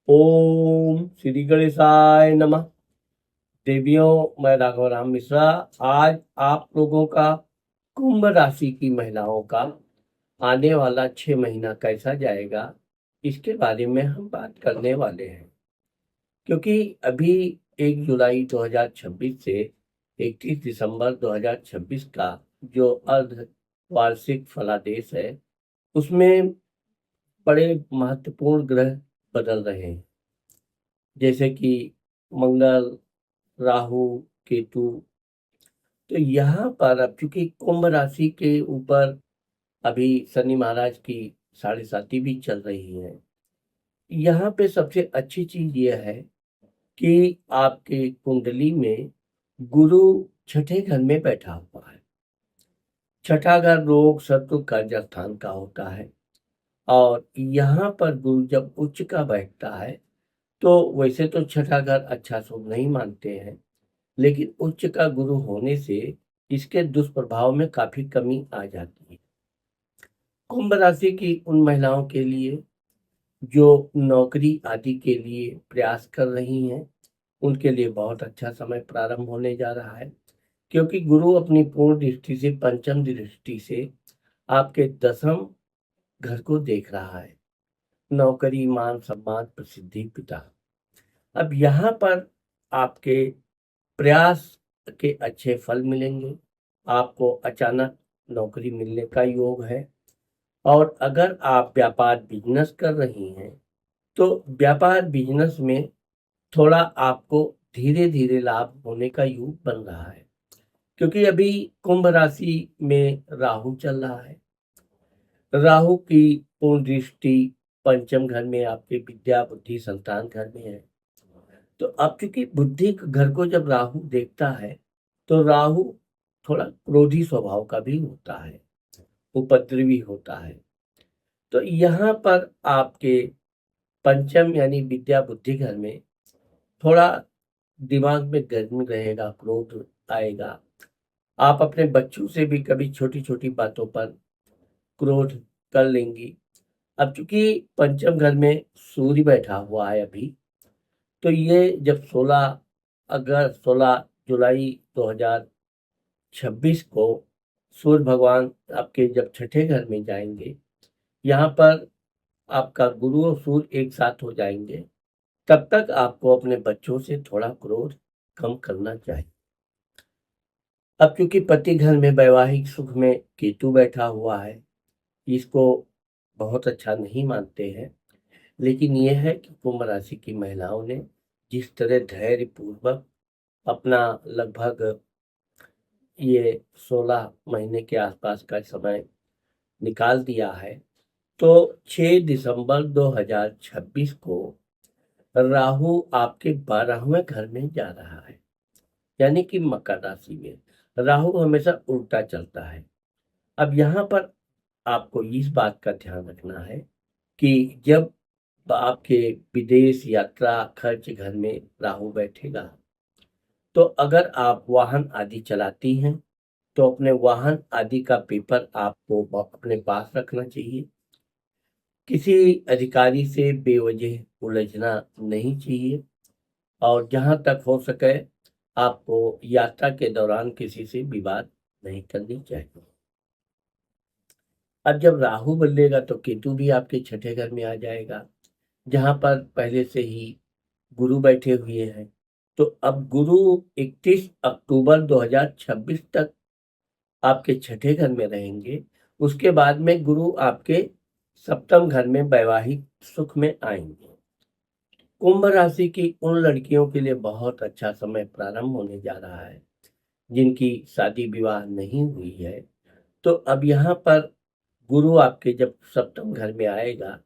ओम श्री गणेशाय नमः। देवियों, मैं राघव राम मिश्रा आज आप लोगों का कुंभ राशि की महिलाओं का आने वाला 6 महीना कैसा जाएगा, इसके बारे में हम बात करने वाले हैं। क्योंकि अभी 1 जुलाई 2026 से 31 दिसंबर 2026 का जो अर्ध वार्षिक फलादेश है, उसमें बड़े महत्वपूर्ण ग्रह बदल रहे हैं, जैसे कि मंगल, राहु, केतु। तो यहाँ पर अब चूंकि कुंभ राशि के ऊपर अभी शनि महाराज की 7.5 भी चल रही है, यहाँ पे सबसे अच्छी चीज यह है कि आपके कुंडली में गुरु छठे घर में बैठा हुआ है। छठा घर रोग शत्रु कर्ज स्थान का होता है, और यहाँ पर गुरु जब उच्च का बैठता है तो वैसे तो छठा घर अच्छा शुभ नहीं मानते हैं, लेकिन उच्च का गुरु होने से इसके दुष्प्रभाव में काफी कमी आ जाती है। कुंभ राशि की उन महिलाओं के लिए जो नौकरी आदि के लिए प्रयास कर रही हैं, उनके लिए बहुत अच्छा समय प्रारंभ होने जा रहा है, क्योंकि गुरु अपनी पूर्ण दृष्टि से, पंचम दृष्टि से आपके 10वें घर को देख रहा है। नौकरी, मान सम्मान, प्रसिद्धि, पिता। अब यहाँ पर आपके प्रयास के अच्छे फल मिलेंगे। आपको अचानक नौकरी मिलने का योग है। और अगर आप व्यापार बिजनेस कर रही हैं, तो व्यापार बिजनेस में थोड़ा आपको धीरे धीरे लाभ होने का योग बन रहा है, क्योंकि अभी कुंभ राशि में राहु चल रहा है। राहु की पूर्ण दृष्टि पंचम घर में, आपके विद्या बुद्धि संतान घर में है। तो अब चूंकि बुद्धि घर को जब राहु देखता है, तो राहु थोड़ा क्रोधी स्वभाव का भी होता है, उपद्रवी होता है। तो यहाँ पर आपके पंचम यानी विद्या बुद्धि घर में थोड़ा दिमाग में गर्मी रहेगा, क्रोध आएगा। आप अपने बच्चों से भी कभी छोटी छोटी बातों पर क्रोध कर लेंगी। अब चूंकि पंचम घर में सूर्य बैठा हुआ है अभी, तो ये जब 16 जुलाई 2026 को सूर्य भगवान आपके जब छठे घर में जाएंगे, यहाँ पर आपका गुरु और सूर्य एक साथ हो जाएंगे, तब तक आपको अपने बच्चों से थोड़ा क्रोध कम करना चाहिए। अब क्योंकि पति घर में वैवाहिक सुख में केतु बैठा हुआ है, इसको बहुत अच्छा नहीं मानते हैं, लेकिन यह है कि कुंभ राशि की महिलाओं ने जिस तरह धैर्य पूर्वक अपना लगभग ये 16 महीने के आसपास का समय निकाल दिया है, तो 6 दिसंबर 2026 को राहु आपके 12वें घर में जा रहा है, यानी कि मकर राशि में। राहु हमेशा उल्टा चलता है। अब यहाँ पर आपको इस बात का ध्यान रखना है कि जब आपके विदेश यात्रा खर्च घर में राहु बैठेगा, तो अगर आप वाहन आदि चलाती हैं, तो अपने वाहन आदि का पेपर आपको अपने पास रखना चाहिए। किसी अधिकारी से बेवजह उलझना नहीं चाहिए, और जहां तक हो सके आपको यात्रा के दौरान किसी से विवाद नहीं करनी चाहिए। अब जब राहु बदलेगा तो केतु भी आपके छठे घर में आ जाएगा, जहां पर पहले से ही गुरु बैठे हुए हैं। तो अब गुरु 31 अक्टूबर 2026 तक आपके छठे घर में रहेंगे। उसके बाद में गुरु आपके सप्तम घर में वैवाहिक सुख में आएंगे। कुंभ राशि की उन लड़कियों के लिए बहुत अच्छा समय प्रारंभ होने जा रहा है जिनकी शादी विवाह नहीं हुई है। तो अब यहाँ पर गुरु आपके जब सप्तम घर में आएगा,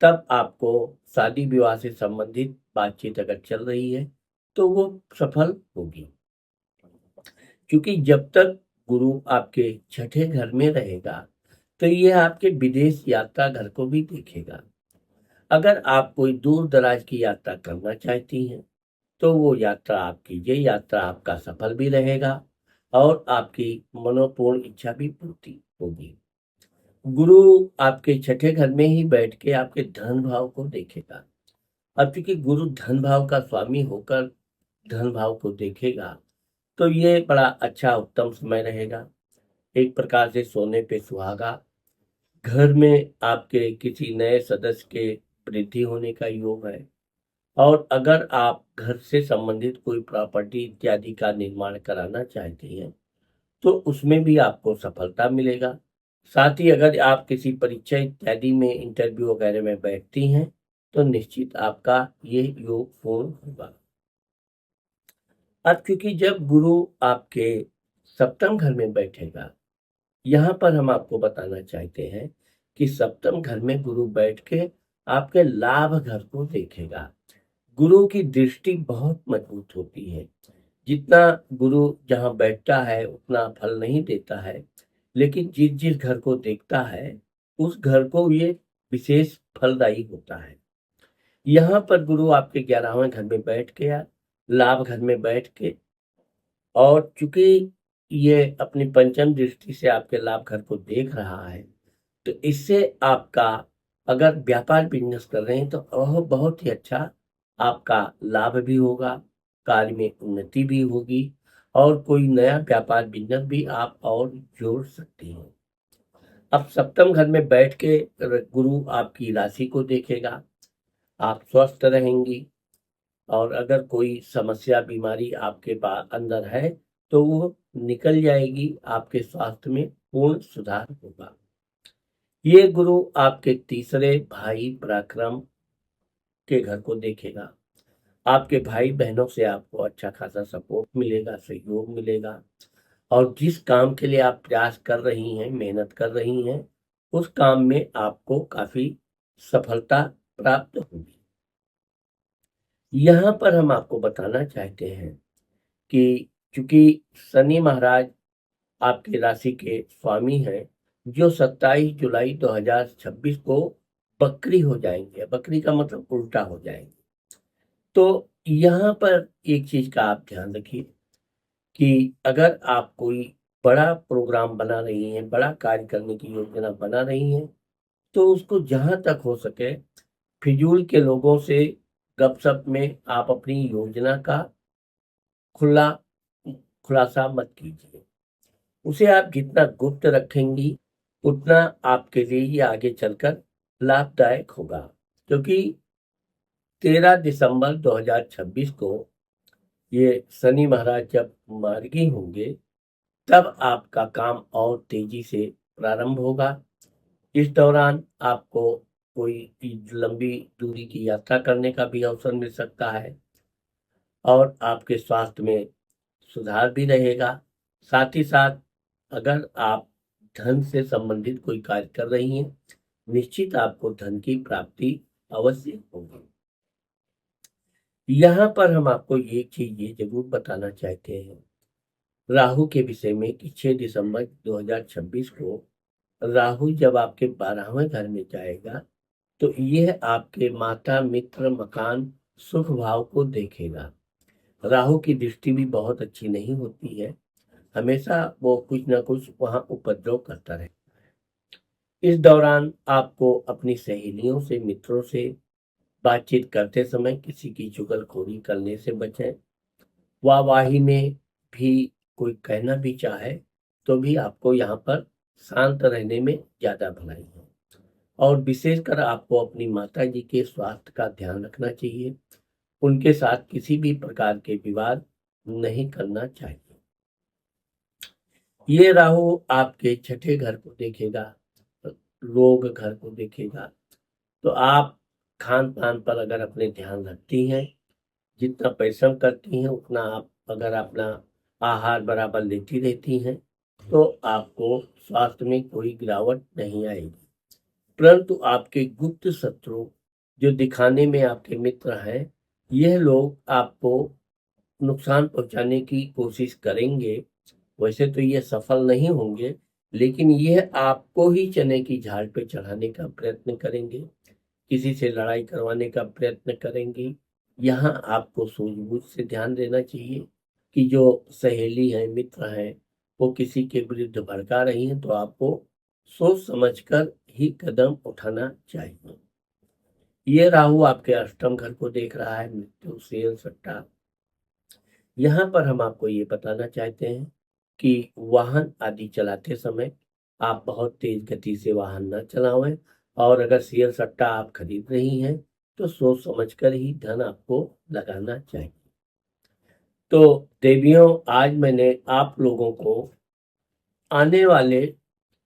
तब आपको शादी विवाह से संबंधित बातचीत अगर चल रही है तो वो सफल होगी, क्योंकि जब तक गुरु आपके छठे घर में रहेगा, तो ये आपके विदेश यात्रा घर को भी देखेगा। अगर आप कोई दूर दराज की यात्रा करना चाहती हैं, तो वो यात्रा आप कीजिए। यात्रा आपका सफल भी रहेगा और आपकी मनोपूर्ण इच्छा भी पूर्ति होगी। गुरु आपके छठे घर में ही बैठ के आपके धन भाव को देखेगा। अब चूंकि गुरु धन भाव का स्वामी होकर धन भाव को देखेगा, तो ये बड़ा अच्छा उत्तम समय रहेगा। एक प्रकार से सोने पे सुहागा। घर में आपके किसी नए सदस्य के वृद्धि होने का योग है। और अगर आप घर से संबंधित कोई प्रॉपर्टी इत्यादि का निर्माण कराना चाहते हैं, तो उसमें भी आपको सफलता मिलेगा। साथ ही अगर आप किसी परीक्षा इत्यादि में इंटरव्यू वगैरह में बैठती हैं, तो निश्चित आपका ये योग पूर्ण होगा। अब क्योंकि जब गुरु आपके सप्तम घर में बैठेगा, यहाँ पर हम आपको बताना चाहते हैं कि सप्तम घर में गुरु बैठ के आपके लाभ घर को देखेगा। गुरु की दृष्टि बहुत मजबूत होती है। जितना गुरु जहाँ बैठता है उतना फल नहीं देता है, लेकिन जिस जिस घर को देखता है उस घर को ये विशेष फलदायी होता है। यहाँ पर गुरु आपके 11वें घर में बैठ गया, लाभ घर में बैठ के, और चूंकि ये अपनी पंचम दृष्टि से आपके लाभ घर को देख रहा है, तो इससे आपका, अगर व्यापार बिजनेस कर रहे हैं तो वह बहुत ही अच्छा आपका लाभ भी होगा, कार्य में उन्नति भी होगी, और कोई नया व्यापार बिजनेस भी आप और जोड़ सकती हैं। अब सप्तम घर में बैठ के गुरु आपकी राशि को देखेगा, आप स्वस्थ रहेंगी। और अगर कोई समस्या बीमारी आपके अंदर है तो वो निकल जाएगी, आपके स्वास्थ्य में पूर्ण सुधार होगा। ये गुरु आपके तीसरे भाई पराक्रम के घर को देखेगा। आपके भाई बहनों से आपको अच्छा खासा सपोर्ट मिलेगा, सहयोग मिलेगा, और जिस काम के लिए आप प्रयास कर रही हैं, मेहनत कर रही हैं, उस काम में आपको काफी सफलता प्राप्त होगी। यहाँ पर हम आपको बताना चाहते हैं कि चूंकि शनि महाराज आपकी राशि के स्वामी हैं, जो 27 जुलाई 2026 को बकरी हो जाएंगे। बकरी का मतलब उल्टा हो जाएंगे। तो यहाँ पर एक चीज का आप ध्यान रखिए कि अगर आप कोई बड़ा प्रोग्राम बना रही हैं, बड़ा कार्य करने की योजना बना रही हैं, तो उसको जहां तक हो सके फिजूल के लोगों से गपशप में आप अपनी योजना का खुला खुलासा मत कीजिए। उसे आप जितना गुप्त रखेंगी, उतना आपके लिए ये आगे चलकर लाभदायक होगा। क्योंकि 13 दिसंबर 2026 को ये शनि महाराज जब मार्गी होंगे, तब आपका काम और तेजी से प्रारंभ होगा। इस दौरान आपको कोई लंबी दूरी की यात्रा करने का भी अवसर मिल सकता है, और आपके स्वास्थ्य में सुधार भी रहेगा। साथ ही साथ अगर आप धन से संबंधित कोई कार्य कर रही हैं, निश्चित आपको धन की प्राप्ति अवश्य होगी। यहाँ पर हम आपको एक चीज ये जरूर बताना चाहते हैं राहु के विषय में कि 6 दिसंबर 2026 को राहु जब आपके 12वें घर में जाएगा, तो यह आपके माता, मित्र, मकान, सुख भाव को देखेगा। राहु की दृष्टि भी बहुत अच्छी नहीं होती है, हमेशा वो कुछ ना कुछ वहां उपद्रव करता रहे। इस दौरान आपको अपनी सहेलियों से, मित्रों से बातचीत करते समय किसी की चुगलखोरी करने से बचें। वाहवाही में भी कोई कहना भी चाहे तो भी आपको यहाँ पर शांत रहने में ज्यादा भलाई है। और विशेषकर आपको अपनी माता जी के स्वास्थ्य का ध्यान रखना चाहिए। उनके साथ किसी भी प्रकार के विवाद नहीं करना चाहिए। ये राहु आपके छठे घर को देखेगा, रोग घर को देखेगा। तो आप खान पान पर अगर अपने ध्यान रखती हैं, जितना परिश्रम करती हैं, उतना आप अगर अपना आहार बराबर लेती रहती हैं, तो आपको स्वास्थ्य में कोई गिरावट नहीं आएगी। परंतु आपके गुप्त शत्रु जो दिखाने में आपके मित्र हैं, यह लोग आपको नुकसान पहुंचाने की कोशिश करेंगे। वैसे तो ये सफल नहीं होंगे, लेकिन यह आपको ही चने की झाड़ पे चढ़ाने का प्रयत्न करेंगे, किसी से लड़ाई करवाने का प्रयत्न करेंगे। यहाँ आपको सूझबूझ से ध्यान देना चाहिए कि जो सहेली है, मित्र हैं, वो किसी के विरुद्ध भड़का रही हैं, तो आपको सोच समझकर ही कदम उठाना चाहिए। ये राहु आपके अष्टम घर को देख रहा है, मृत्यु, शेयर, सट्टा। यहाँ पर हम आपको ये बताना चाहते हैं कि वाहन आदि चलाते समय आप बहुत तेज गति से वाहन न चलावें, और अगर शेयर सट्टा आप खरीद रही हैं तो सोच समझकर ही धन आपको लगाना चाहिए। तो देवियों, आज मैंने आप लोगों को आने वाले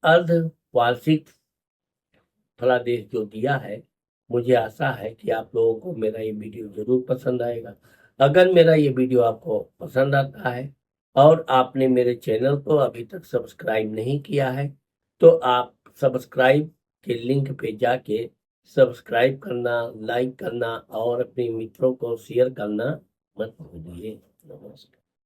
अर्ध वार्षिक फलादेश जो दिया है, मुझे आशा है कि आप लोगों को मेरा ये वीडियो जरूर पसंद आएगा। अगर मेरा ये वीडियो आपको पसंद आता है और आपने मेरे चैनल को अभी तक सब्सक्राइब नहीं किया है, तो आप सब्सक्राइब के लिंक पे जाके सब्सक्राइब करना, लाइक करना और अपने मित्रों को शेयर करना मत भूलिए। नमस्कार।